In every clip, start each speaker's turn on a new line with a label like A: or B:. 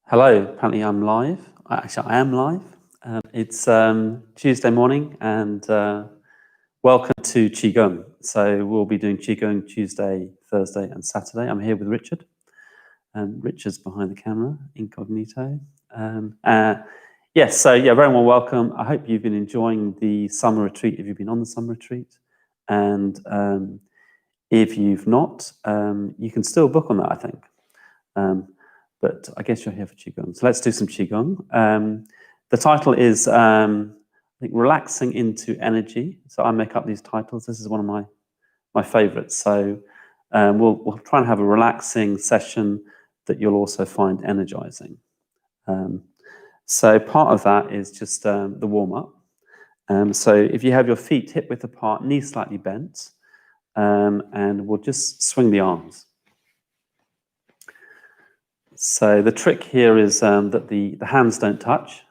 A: Hello, apparently I'm live. Actually, I am live. It's Tuesday morning and welcome to Qigong. So we'll be doing Qigong Tuesday, Thursday and Saturday. I'm here with Richard. Richard's behind the camera, incognito. Very well welcome. I hope you've been enjoying the summer retreat, if you've been on the summer retreat. And if you've not, you can still book on that, I think. But I guess you're here for Qigong. So let's do some Qigong. The title is, I think, Relaxing into Energy. So I make up these titles. This is one of my favorites. So we'll try and have a relaxing session that you'll also find energizing. So part of that is just the warm-up. So if you have your feet hip-width apart, knees slightly bent, and we'll just swing the arms. So the trick here is that the hands don't touch.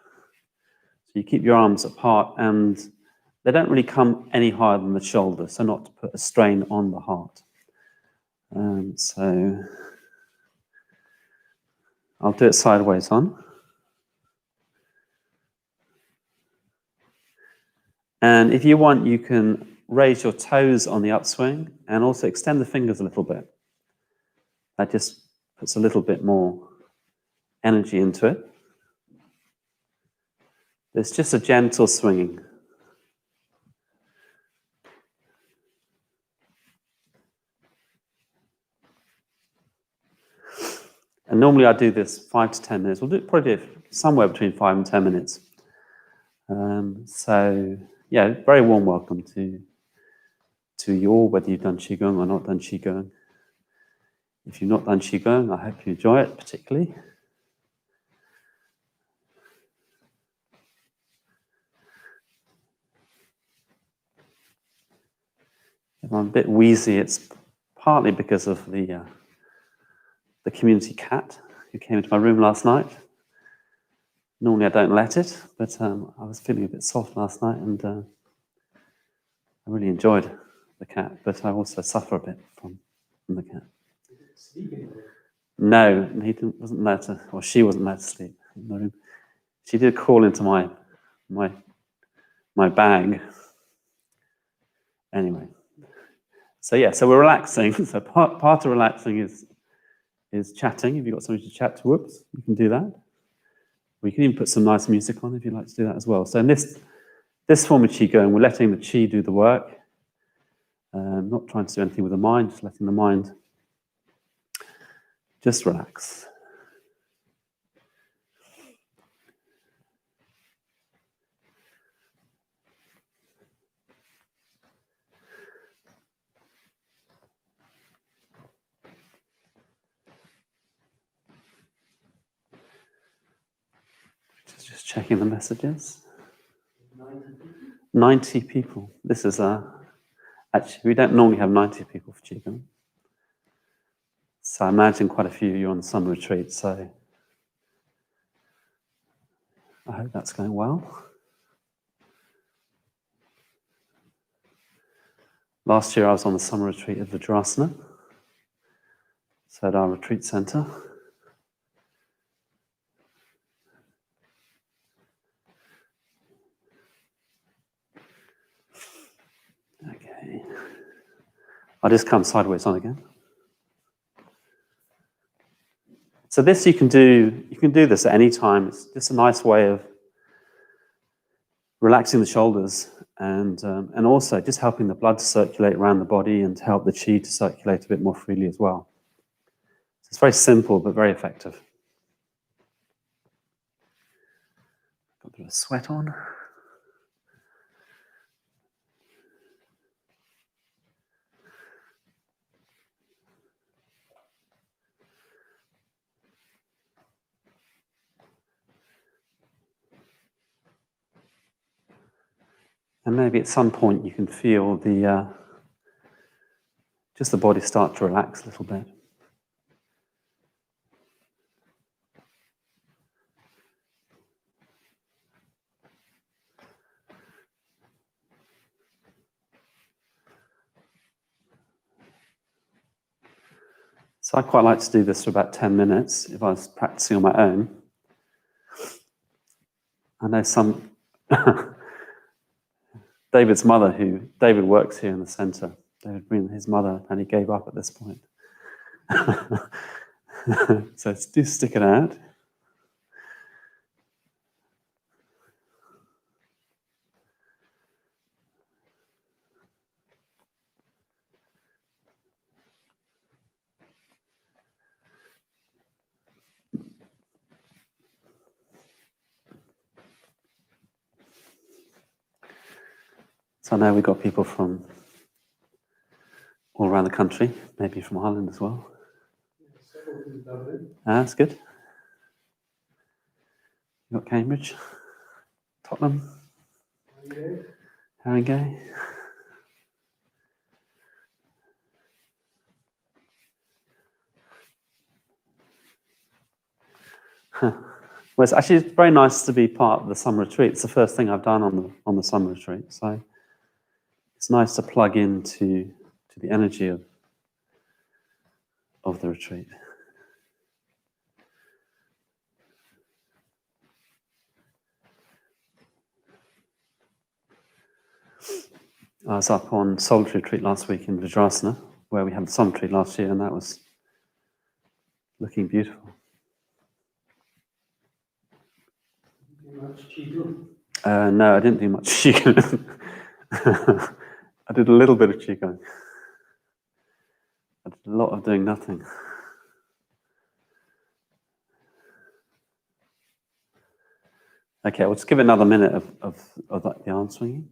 A: So you keep your arms apart and they don't really come any higher than the shoulder, so not to put a strain on the heart. So I'll do it sideways on. And if you want, you can raise your toes on the upswing and also extend the fingers a little bit. That just puts a little bit more energy into it. It's just a gentle swinging. And normally I do this 5 to 10 minutes. We'll probably do it somewhere between 5 and 10 minutes. Very warm welcome to you all, whether you've done Qigong or not done Qigong. If you've not done Qigong, I hope you enjoy it particularly. If I'm a bit wheezy, it's partly because of the community cat who came into my room last night. Normally I don't let it, but I was feeling a bit soft last night and I really enjoyed the cat, but I also suffer a bit from the cat. No, he wasn't allowed to, or she wasn't allowed to sleep in the room. She did crawl into my bag. Anyway, so we're relaxing. So part of relaxing is chatting. If you've got somebody to chat to, you can do that. We can even put some nice music on if you'd like to do that as well. So in this form of Qigong, we're letting the Qi do the work. Not trying to do anything with the mind, just letting the mind just relax. Just checking the messages. 90 people. This is actually, we don't normally have 90 people for Qigong. So I imagine quite a few of you on the summer retreat, so I hope that's going well. Last year I was on the summer retreat at Vajrasana, so at our retreat center. Okay. I'll just come sideways on again. So this you can do this at any time. It's just a nice way of relaxing the shoulders and also just helping the blood to circulate around the body and to help the Qi to circulate a bit more freely as well. So it's very simple but very effective. Got a bit of sweat on. And maybe at some point you can feel just the body start to relax a little bit. So I quite like to do this for about 10 minutes if I was practicing on my own. I know some. David's mother, David works here in the centre. David Breen, his mother, and he gave up at this point. So do stick it out. So now we've got people from all around the country, maybe from Ireland as well. That's good. You've got Cambridge, Tottenham, Haringey. Well, it's very nice to be part of the summer retreat. It's the first thing I've done on the summer retreat, so it's nice to plug into the energy of the retreat. I was up on solitary retreat last week in Vajrasana, where we had the summer retreat last year, and that was looking beautiful. No, I didn't do much qigong. I did a little bit of qigong. I did a lot of doing nothing. Okay, we'll just give it another minute of the answering.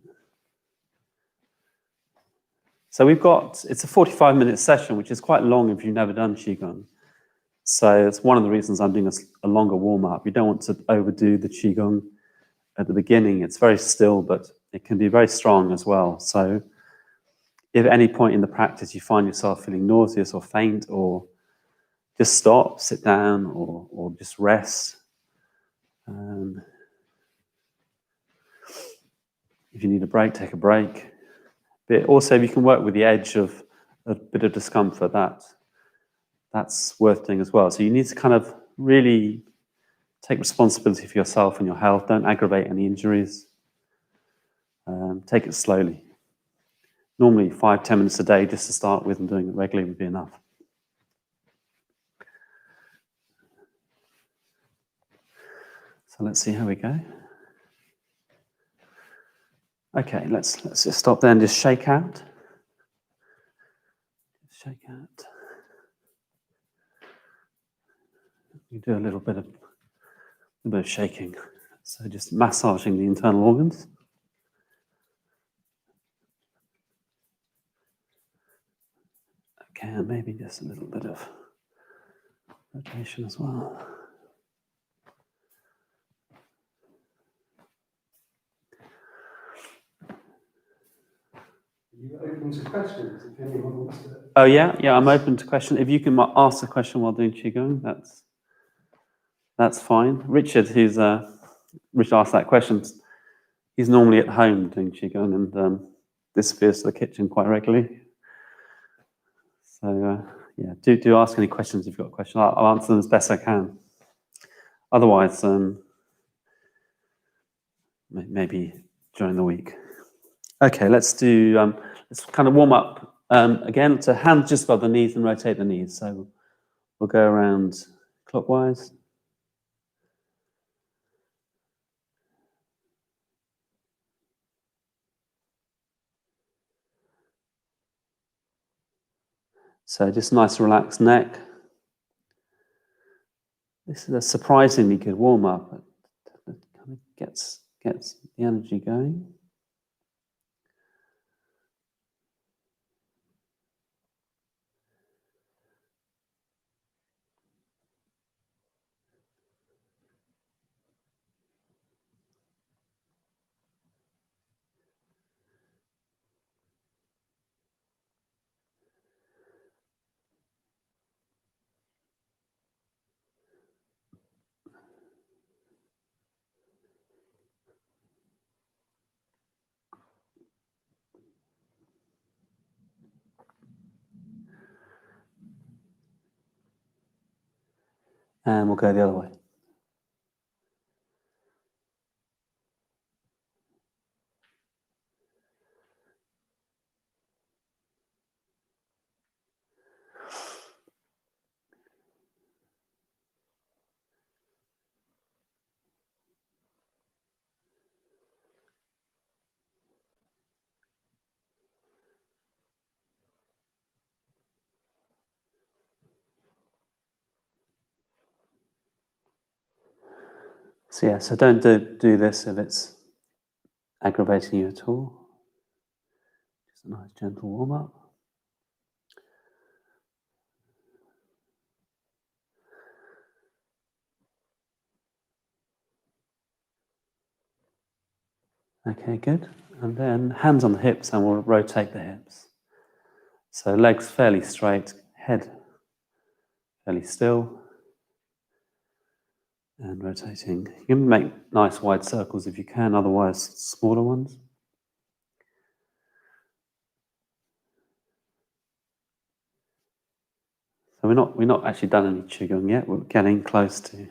A: So it's a 45-minute session, which is quite long if you've never done qigong. So it's one of the reasons I'm doing a longer warm-up. You don't want to overdo the qigong at the beginning. It's very still, but it can be very strong as well. So if at any point in the practice you find yourself feeling nauseous or faint, or just stop, sit down, or just rest. If you need a break, take a break. But also, if you can work with the edge of a bit of discomfort, that's worth doing as well. So you need to kind of really take responsibility for yourself and your health. Don't aggravate any injuries. Take it slowly. Normally 5-10 minutes a day just to start with, and doing it regularly would be enough. So let's see how we go. Okay, let's just stop there and just shake out. Shake out. You do a little bit of shaking. So just massaging the internal organs. Okay, and maybe just a little bit of rotation as well.
B: You're open to questions if anyone wants to.
A: Oh yeah, I'm open to questions. If you can ask a question while doing qigong, that's fine. Richard asked that question. He's normally at home doing qigong and disappears to the kitchen quite regularly. So yeah, do ask any questions if you've got a question. I'll answer them as best I can. Otherwise, maybe during the week. Okay, let's kind of warm up again. So hands just above the knees and rotate the knees. So we'll go around clockwise. So just nice relaxed neck. This is a surprisingly good warm up. It kind of gets the energy going. And we'll go the other way. So yeah, so don't do this if it's aggravating you at all. Just a nice gentle warm up. Okay, good. And then hands on the hips, and we'll rotate the hips. So legs fairly straight, head fairly still, and rotating. You can make nice wide circles if you can, otherwise smaller ones. So we're not actually done any qigong yet. We're getting close to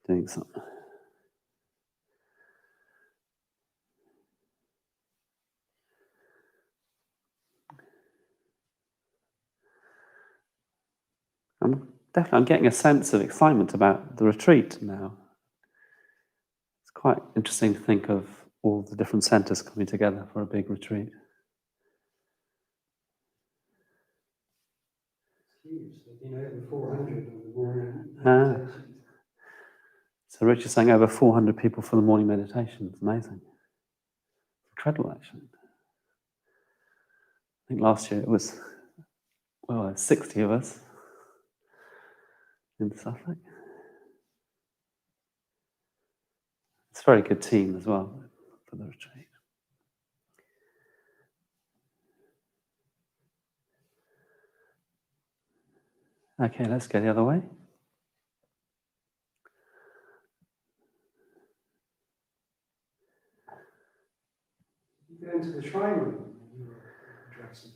A: doing something. I'm getting a sense of excitement about the retreat now. It's quite interesting to think of all the different centres coming together for a big retreat.
B: Huge. There've been over 400 on the morning
A: Ah.
B: meditations.
A: So Rich is saying over 400 people for the morning meditation. It's amazing. Incredible, actually. I think last year it was, 60 of us in Suffolk. It's a very good team as well for the retreat. Okay, let's go the other way.
B: You go into the shrine room when you were addressing.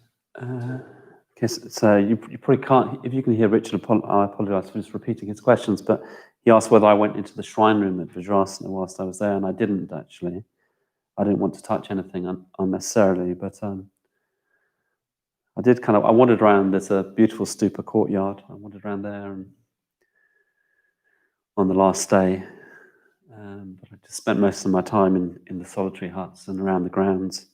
A: Okay, so you probably can't, if you can hear Richard, I apologise for just repeating his questions, but he asked whether I went into the shrine room at Vajrasana whilst I was there, and I didn't actually. I didn't want to touch anything unnecessarily, but I did I wandered around. There's a beautiful stupa courtyard. I wandered around there and on the last day, but I just spent most of my time in the solitary huts and around the grounds.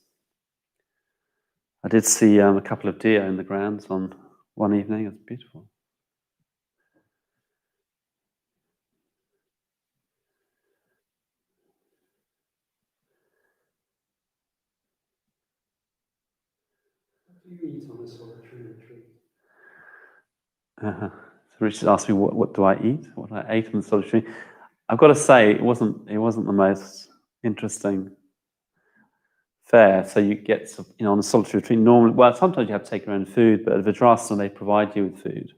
A: I did see a couple of deer in the grounds on one evening. It was beautiful.
B: What do you eat on a solitary retreat?
A: So Richard asked me what do I eat? What I ate in the solitary. I've got to say it wasn't the most interesting fare. So you get on a solitary retreat normally. Well, sometimes you have to take your own food, but at Vajrasana they provide you with food.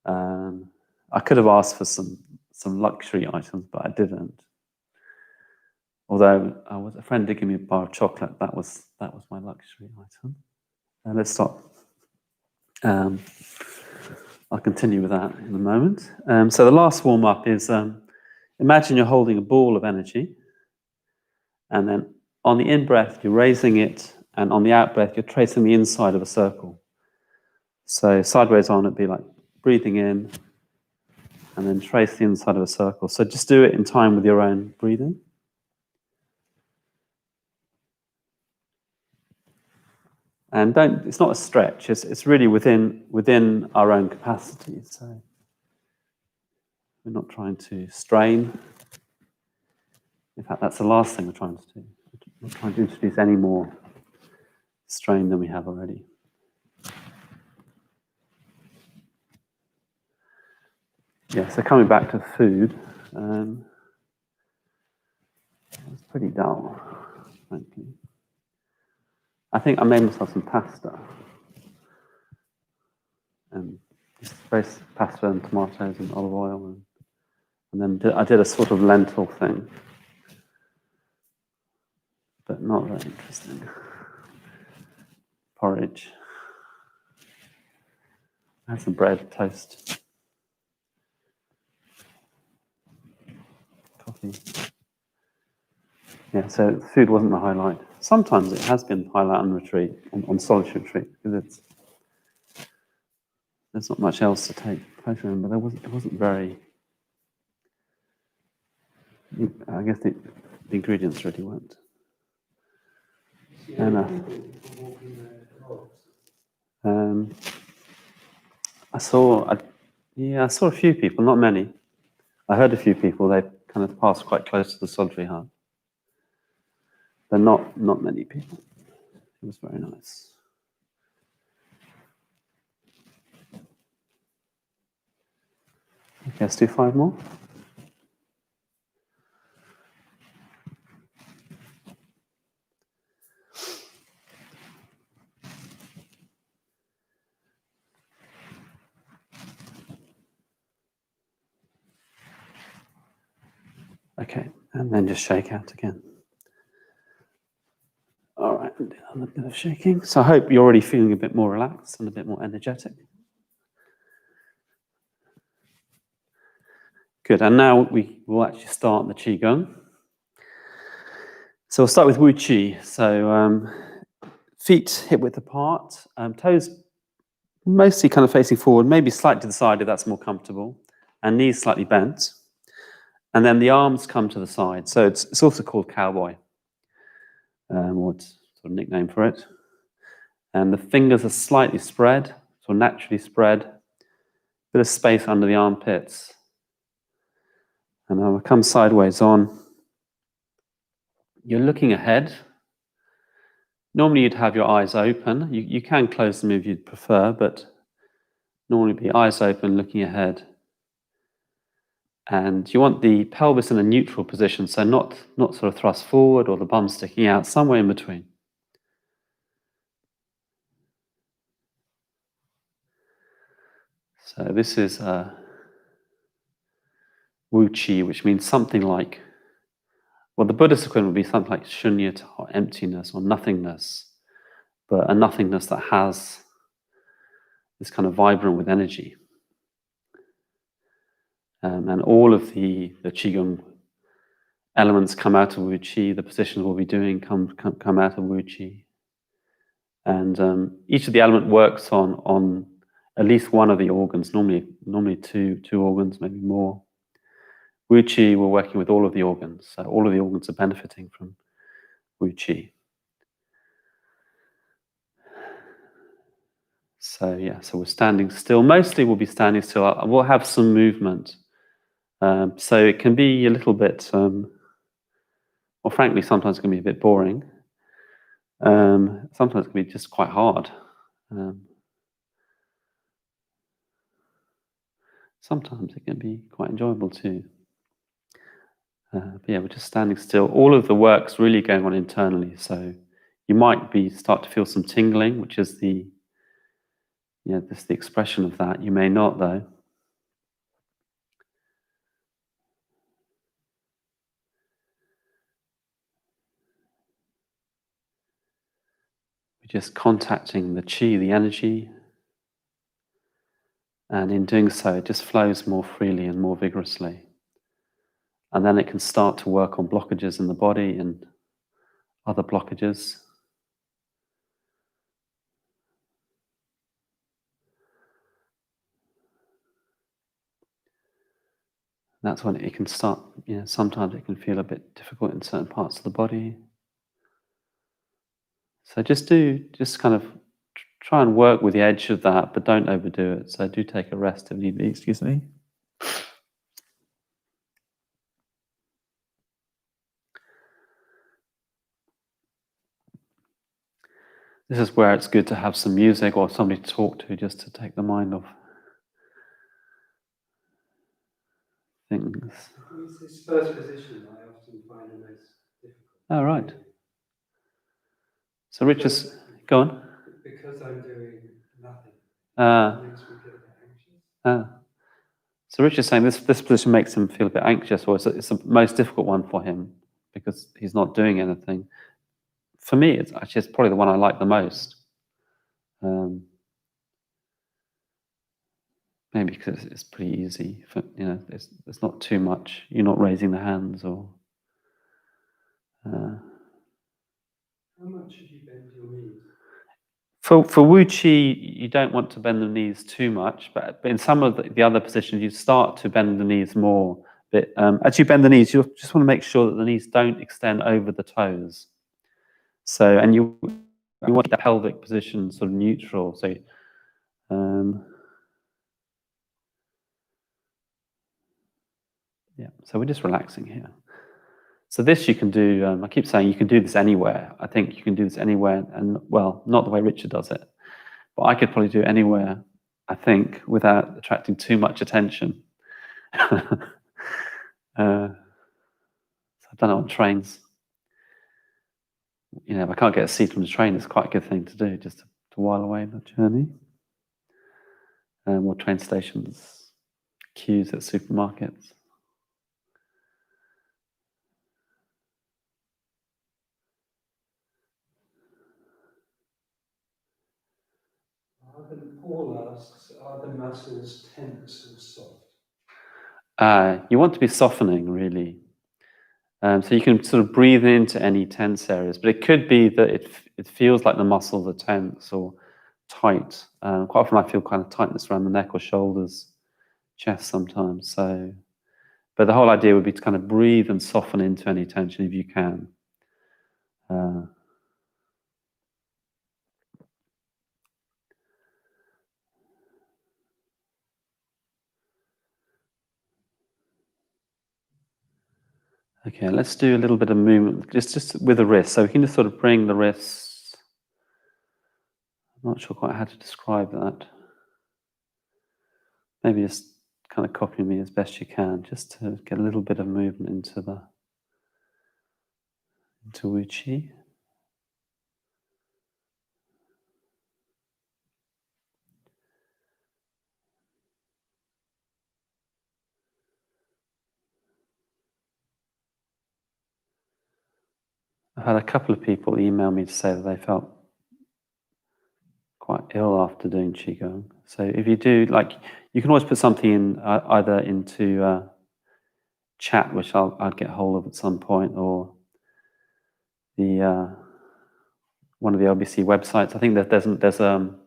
A: I could have asked for some luxury items, but I didn't. Although a friend did give me a bar of chocolate. That was my luxury item. Let's stop. I'll continue with that in a moment. So the last warm-up is, imagine you're holding a ball of energy, and then on the in-breath, you're raising it, and on the out-breath, you're tracing the inside of a circle. So sideways on, it'd be like breathing in, and then trace the inside of a circle. So just do it in time with your own breathing. And it's not a stretch, it's really within our own capacity. So we're not trying to strain. In fact, that's the last thing we're trying to do. We're not trying to introduce any more strain than we have already. Yeah, so coming back to food, it's pretty dull, frankly. I think I made myself some pasta. And just pasta and tomatoes and olive oil. And then I did a sort of lentil thing. But not very interesting. Porridge. I had some bread, toast. Coffee. Yeah, so food wasn't the highlight. Sometimes it has been the highlight on retreat, on solitary retreat, because there's not much else to take pleasure in, but it wasn't very. I guess the ingredients really weren't enough. I saw a few people, not many. I heard a few people, they kind of passed quite close to the solitary heart. But not many people. It was very nice. Okay, let's do 5 more. Okay, and then just shake out again. All right, do a little bit of shaking. So I hope you're already feeling a bit more relaxed and a bit more energetic. Good, and now we will actually start the Qigong. So we'll start with Wu Qi. So feet hip width apart, toes mostly kind of facing forward, maybe slightly to the side if that's more comfortable, and knees slightly bent. And then the arms come to the side. So it's also called cowboy, or it's sort of a nickname for it. And the fingers are slightly spread, so naturally spread, bit of space under the armpits. And I'll come sideways on. You're looking ahead. Normally you'd have your eyes open. You can close them if you'd prefer, but normally be eyes open, looking ahead. And you want the pelvis in a neutral position, so not sort of thrust forward or the bum sticking out, somewhere in between. So this is Wu Qi, which means something like, well, the Buddhist equivalent would be something like shunyata, or emptiness, or nothingness, but a nothingness that has this kind of vibrant with energy. And all of the Qigong elements come out of Wu Qi, the positions we'll be doing come out of Wu Qi. And each of the element works on at least one of the organs, normally two organs, maybe more. Wu Qi, we're working with all of the organs, so all of the organs are benefiting from Wu Qi. So yeah, so we're standing still. Mostly we'll be standing still. We'll have some movement. So it can be a little bit, well, frankly, sometimes it can be a bit boring. Sometimes it can be just quite hard. Sometimes it can be quite enjoyable too. But yeah, we're just standing still. All of the work's really going on internally. So you might start to feel some tingling, which is the expression of that. You may not, though. We're just contacting the qi, the energy. And in doing so, it just flows more freely and more vigorously. And then it can start to work on blockages in the body and other blockages. That's when it can start, sometimes it can feel a bit difficult in certain parts of the body. So just kind of try and work with the edge of that, but don't overdo it. So do take a rest if need be. Excuse me. This is where it's good to have some music or somebody to talk to, just to take the mind off things.
B: This first position I often find the most difficult.
A: Oh, right. So Richard's, go on.
B: Because I'm doing nothing, it makes me feel a bit anxious.
A: So Richard's saying this position makes him feel a bit anxious, or it's the most difficult one for him because he's not doing anything. For me, it's probably the one I like the most. Maybe because it's pretty easy. There's not too much. You're not raising the hands or.
B: How much should you bend your knees?
A: For Wu Qi, you don't want to bend the knees too much, but in some of the other positions, you start to bend the knees more. But as you bend the knees, you just want to make sure that the knees don't extend over the toes. So, and you want the pelvic position sort of neutral. So, So we're just relaxing here. So this you can do, I keep saying you can do this anywhere. I think you can do this anywhere, and well, not the way Richard does it, but I could probably do it anywhere, I think, without attracting too much attention. I've done it on trains. You know, if I can't get a seat on the train, it's quite a good thing to do, just to while away the journey. Or train stations, queues at supermarkets.
B: Paul asks, are the muscles tense or soft?
A: You want to be softening, really. So you can sort of breathe into any tense areas, but it could be that it feels like the muscles are tense or tight. Quite often I feel kind of tightness around the neck or shoulders, chest sometimes. So, but the whole idea would be to kind of breathe and soften into any tension if you can. Okay, let's do a little bit of movement, just with the wrist. So we can just sort of bring the wrists. I'm not sure quite how to describe that. Maybe just kind of copy me as best you can, just to get a little bit of movement into Uchi. I've had a couple of people email me to say that they felt quite ill after doing Qigong. So if you do, like, you can always put something in, either into chat, which I'll get hold of at some point, or the one of the LBC websites. I think that there's an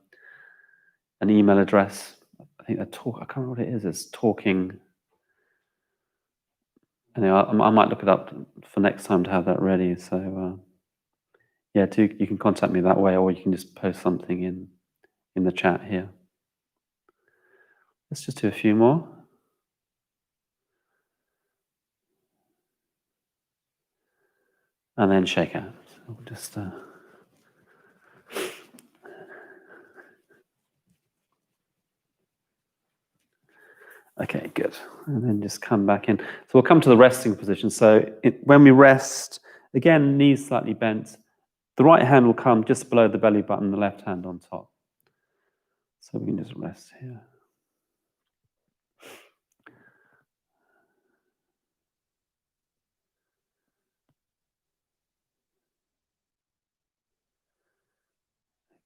A: email address. I think I can't remember what it is. It's talking. Anyway, I might look it up for next time to have that ready. So yeah, you can contact me that way, or you can just post something in the chat here. Let's just do a few more. And then shake out. So we'll just okay, good. And then just come back in. So we'll come to the resting position. So when we rest, again, knees slightly bent. The right hand will come just below the belly button, the left hand on top. So we can just rest here.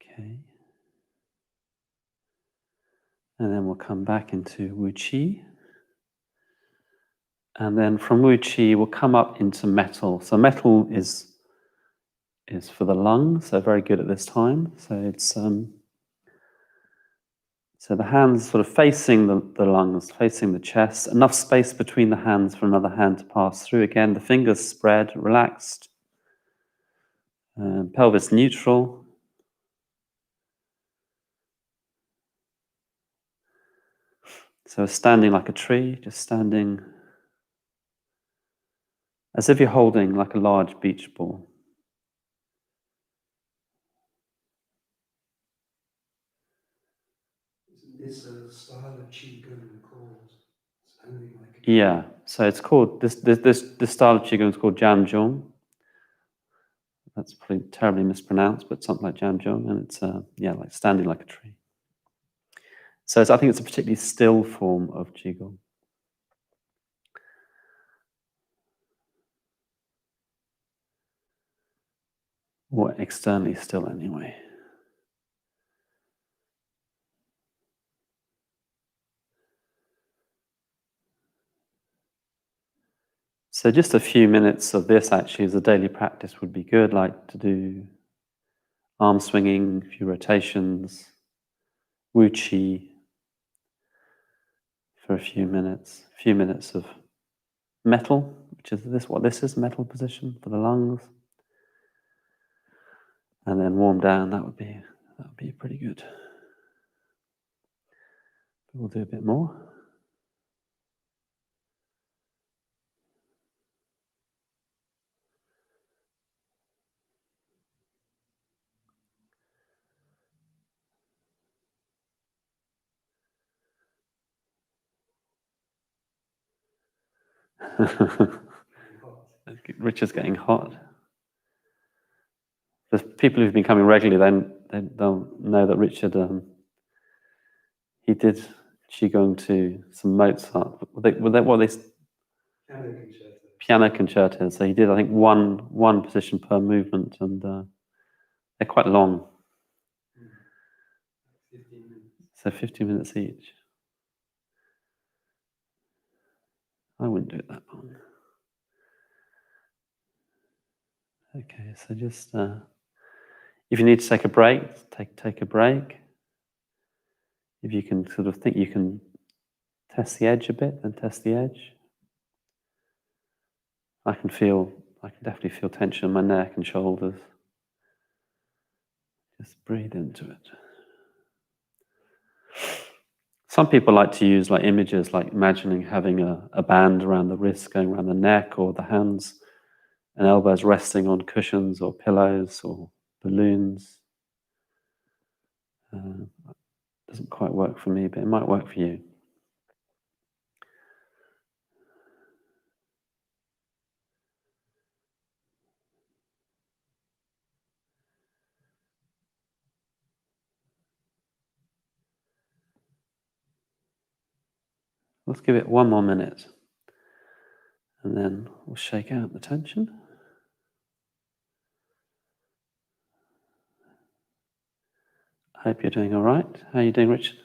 A: Okay. And then we'll come back into Wu Qi. And then from Wu Qi, we'll come up into metal. So metal is for the lungs, so very good at this time. So it's so the hands sort of facing the lungs, facing the chest, enough space between the hands for another hand to pass through. Again, the fingers spread, relaxed, pelvis neutral. So standing like a tree, just standing as if you're holding like a large beach ball.
B: Is a style of Qigong called standing like a...
A: Yeah, so it's called, this style of Qigong is called Jianzhong. That's probably terribly mispronounced, but something like Jianzhong, and it's yeah, like standing like a tree. So I think it's a particularly still form of Qigong. Or externally still anyway. So just a few minutes of this actually as a daily practice would be good, like to do arm swinging, a few rotations, Wu Qi for a few minutes of metal, which is what this is, metal position for the lungs. And then warm down, that would be pretty good. We'll do a bit more. Richard's getting hot. The people who've been coming regularly, they'll know that Richard, he did qigong to some Mozart. Piano concertos. So he did, I think, one position per movement, and they're quite long.
B: 15 minutes.
A: So 15 minutes each. I wouldn't do it that long. Okay, so just if you need to take a break, take a break. If you can sort of think you can test the edge a bit, then test the edge. I can definitely feel tension in my neck and shoulders. Just breathe into it. Some people like to use like images, like imagining having a band around the wrist, going around the neck, or the hands and elbows resting on cushions or pillows or balloons. Doesn't quite work for me, but it might work for you. Let's give it one more minute, and then we'll shake out the tension. I hope you're doing all right. How are you doing, Richard?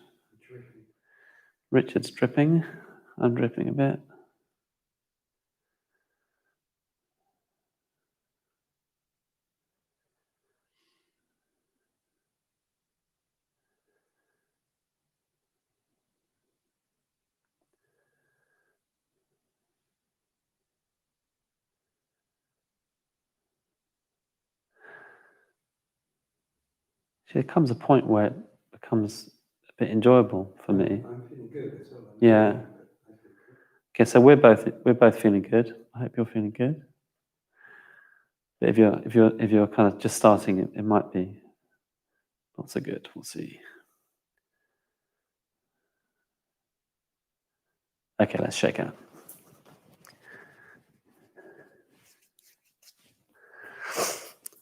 B: Dripping.
A: Richard's dripping. I'm dripping a bit. There comes a point where it becomes a bit enjoyable for me.
B: I'm feeling good as well.
A: Yeah.
B: I feel good.
A: Okay, so we're both feeling good. I hope you're feeling good. But if you're kind of just starting, it might be not so good. We'll see. Okay, let's shake out.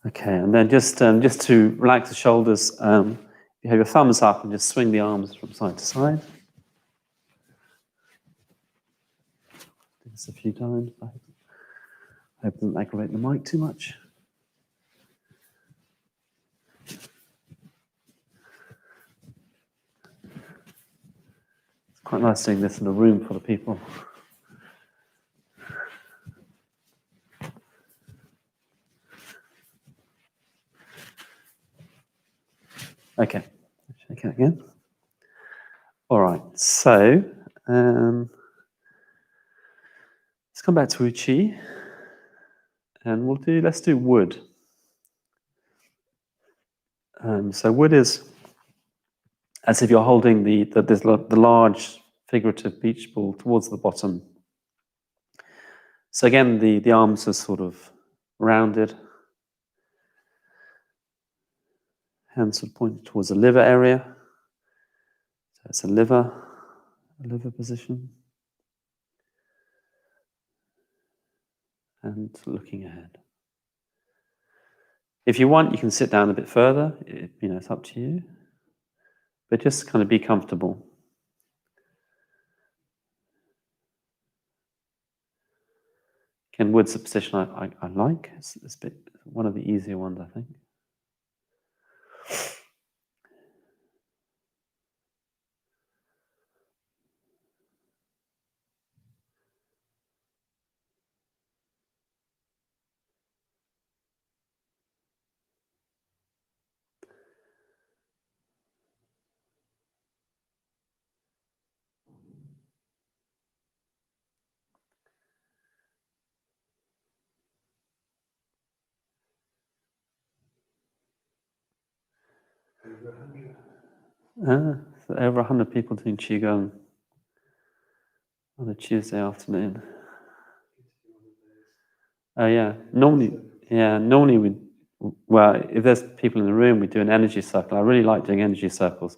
A: Okay, and then just to relax the shoulders, you have your thumbs up and just swing the arms from side to side. Do this a few times. I hope it doesn't aggravate the mic too much. It's quite nice doing this in a room full of people. Okay, shake out again. All right, so let's come back to Uchi, and let's do wood. So wood is as if you're holding the large figurative beach ball towards the bottom. So again, the arms are sort of rounded, hands sort of pointed towards the liver area. So it's a liver position, and looking ahead. If you want, you can sit down a bit further. It's up to you, but just kind of be comfortable. Again, wood's a position I like. It's a bit one of the easier ones, I think. So over 100 people doing Qigong on a Tuesday afternoon. Oh yeah, normally if there's people in the room, we do an energy circle. I really like doing energy circles.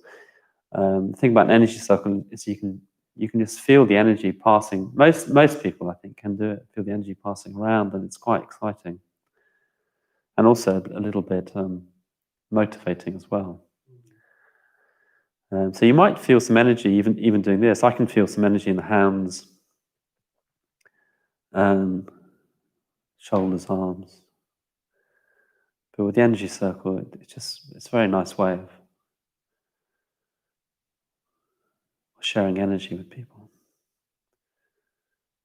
A: The thing about an energy circle is you can you can just feel the energy passing. Most people, I think, can do it. Feel the energy passing around, and it's quite exciting, and also a little bit motivating as well. So you might feel some energy even doing this. I can feel some energy in the hands, shoulders, arms. But with the energy circle, it's a very nice way of sharing energy with people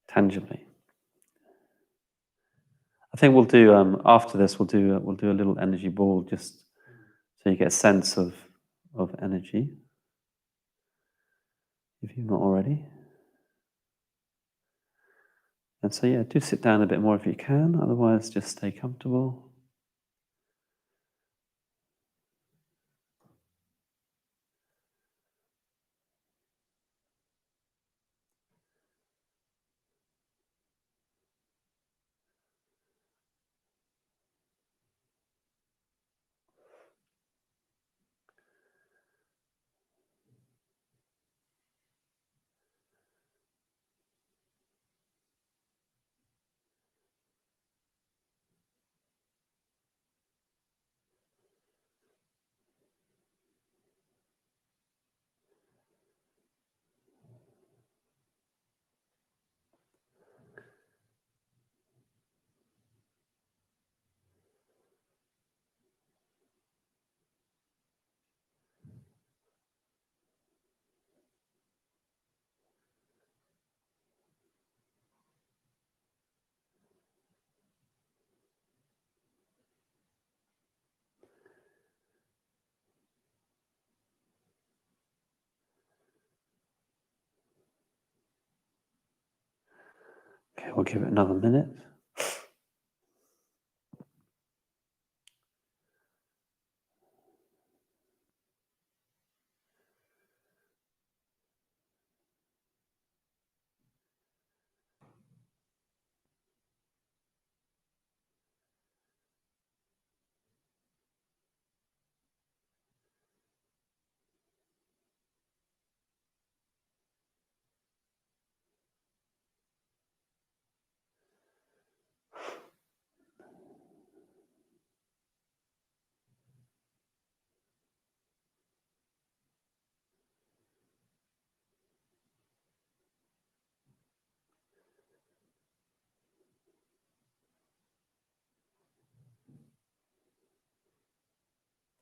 A: tangibly. I think we'll do after this. We'll do a little energy ball just so you get a sense of energy if you've not already. And so yeah, do sit down a bit more if you can. Otherwise, just stay comfortable. Okay, we'll give it another minute.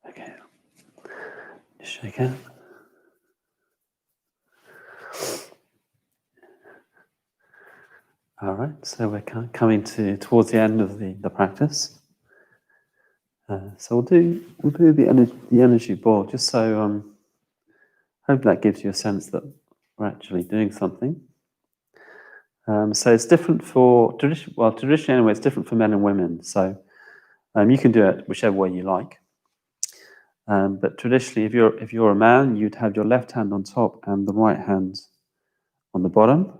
A: Okay, just shake it. All right, so we're coming towards the end of the practice. So we'll do the energy ball just so hope that gives you a sense that we're actually doing something. So it's different for traditionally anyway. It's different for men and women. So you can do it whichever way you like. But traditionally, if you're a man, you'd have your left hand on top and the right hand on the bottom.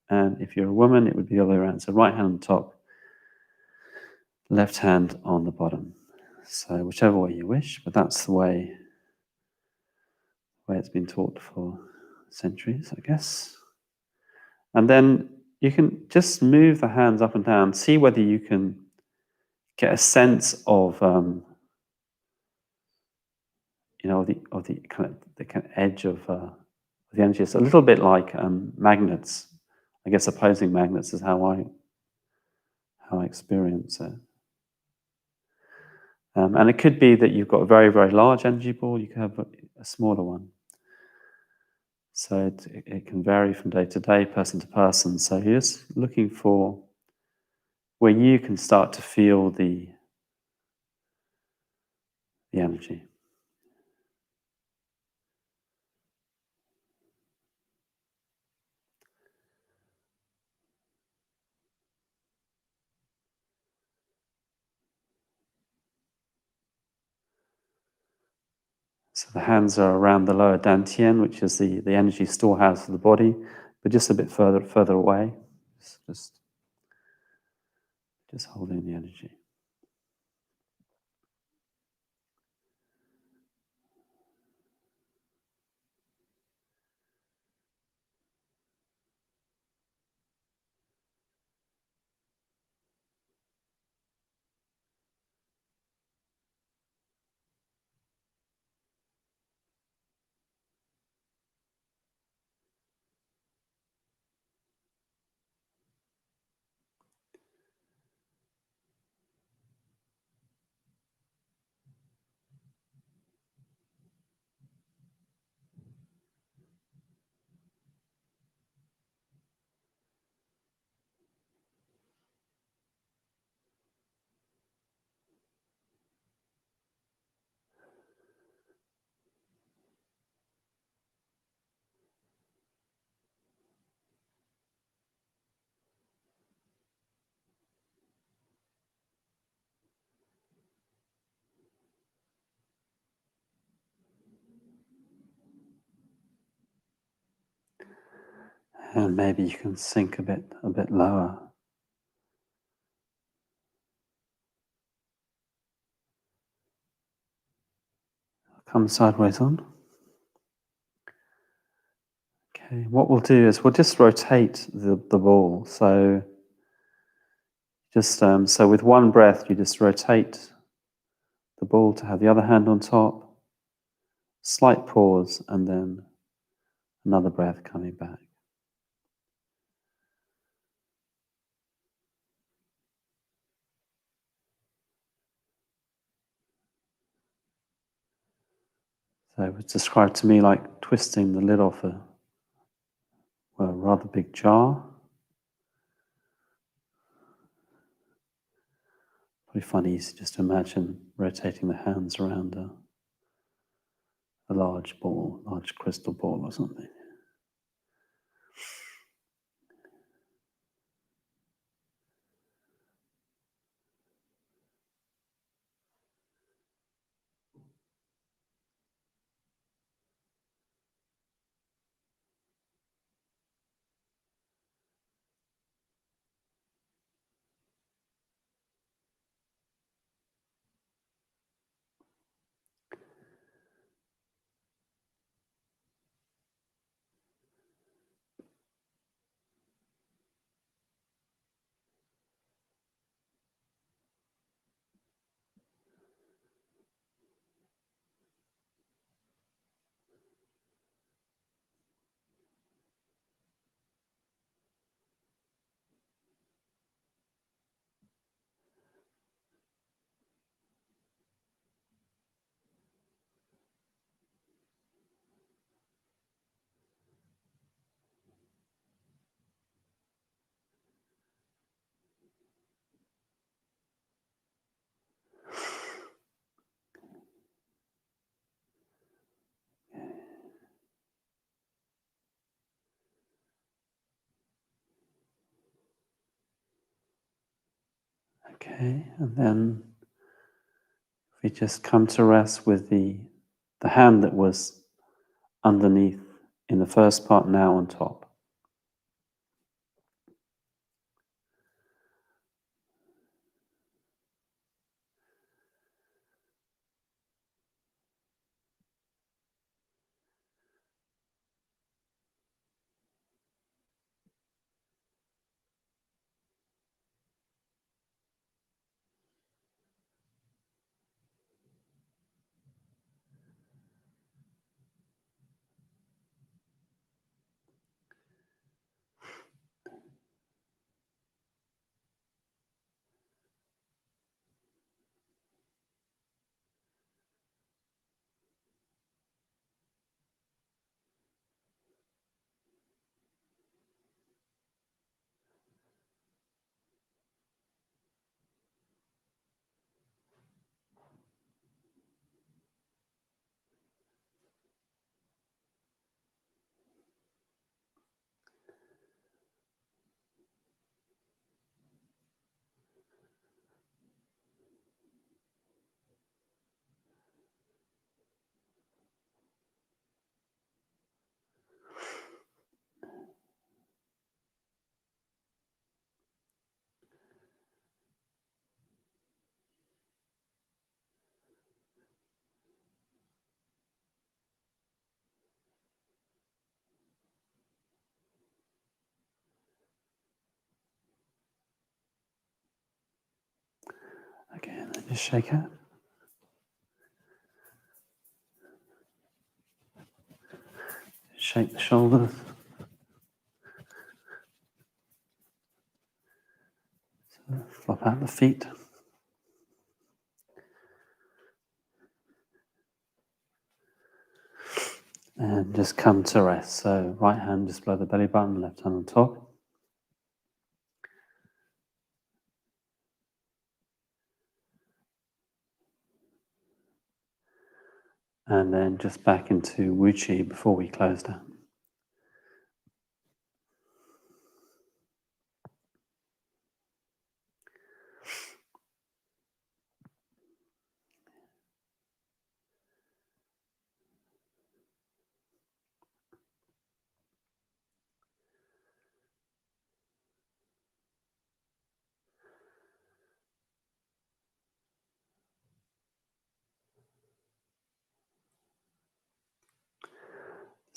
A: And if you're a woman, it would be the other way around. So right hand on top, left hand on the bottom. So whichever way you wish, but that's the way it's been taught for centuries, I guess. And then you can just move the hands up and down, see whether you can get a sense of the kind of edge of the energy. It's a little bit like magnets. I guess opposing magnets is how I experience it. And it could be that you've got a very, very large energy ball. You could have a smaller one. So it can vary from day to day, person to person. So you're just looking for where you can start to feel the energy. So the hands are around the lower dantian, which is the energy storehouse of the body, but just a bit further away. Just holding the energy. And maybe you can sink a bit lower. Come sideways on. Okay, what we'll do is we'll just rotate the ball. So so with one breath, you just rotate the ball to have the other hand on top, slight pause, and then another breath coming back. So it was described to me like twisting the lid off a rather big jar. Probably funny to just imagine rotating the hands around a large ball, large crystal ball or something. Okay, and then we just come to rest with the hand that was underneath in the first part now on top. Okay, and then just shake it. Shake the shoulders. Flop out the feet. And just come to rest. So right hand just below the belly button, left hand on top. And then just back into Wuchi before we close down.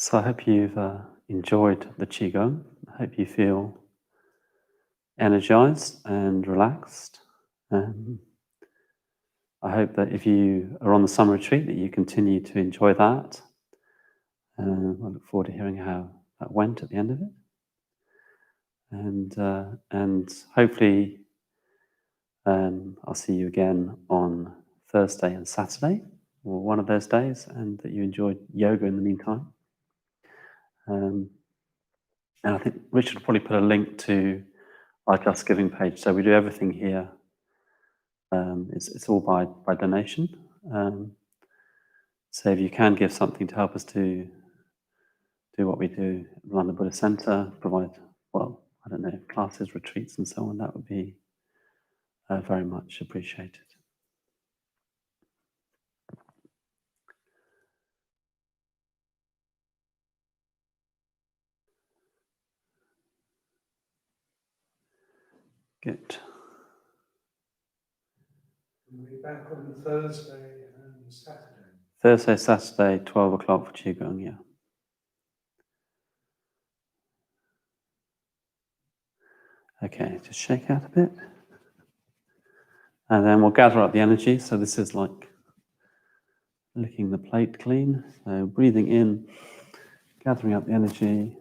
A: So I hope you've enjoyed the Qigong. I hope you feel energized and relaxed. Um, I hope that if you are on the summer retreat, that you continue to enjoy that. I look forward to hearing how that went at the end of it, and hopefully I'll see you again on Thursday and Saturday, or one of those days, and that you enjoyed yoga in the meantime. And I think Richard will probably put a link to our Just Giving page. So we do everything here. It's all by donation. So if you can give something to help us to do what we do, run the Buddhist Center, provide, well, I don't know, classes, retreats, and so on, that would be very much appreciated. Good.
B: We'll be back on Thursday and Saturday.
A: Thursday, Saturday, 12 o'clock for Qigong, yeah. Okay, just shake out a bit. And then we'll gather up the energy. So this is like licking the plate clean. So breathing in, gathering up the energy.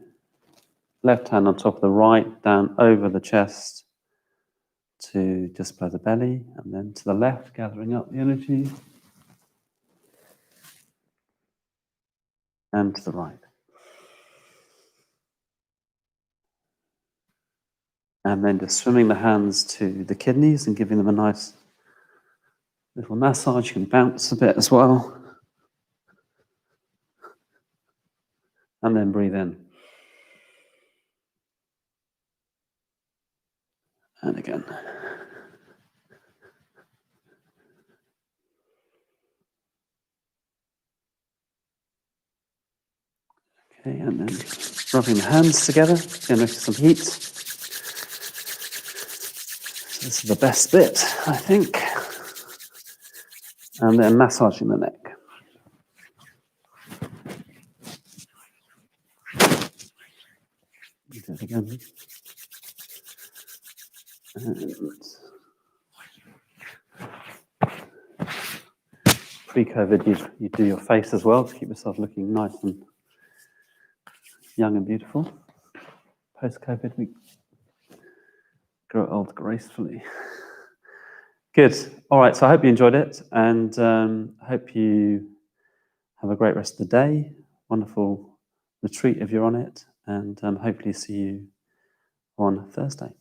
A: Left hand on top of the right, down over the chest to just below the belly. And then to the left, gathering up the energy. And to the right. And then just swimming the hands to the kidneys and giving them a nice little massage. You can bounce a bit as well. And then breathe in. And again. Okay, and then rubbing the hands together. Going to notice some heat. So this is the best bit, I think. And then massaging the neck. Do it again. And pre-COVID, you do your face as well to keep yourself looking nice and young and beautiful. Post-COVID, we grow old gracefully. Good. All right. So I hope you enjoyed it, and I hope you have a great rest of the day. Wonderful retreat if you're on it, and hopefully see you on Thursday.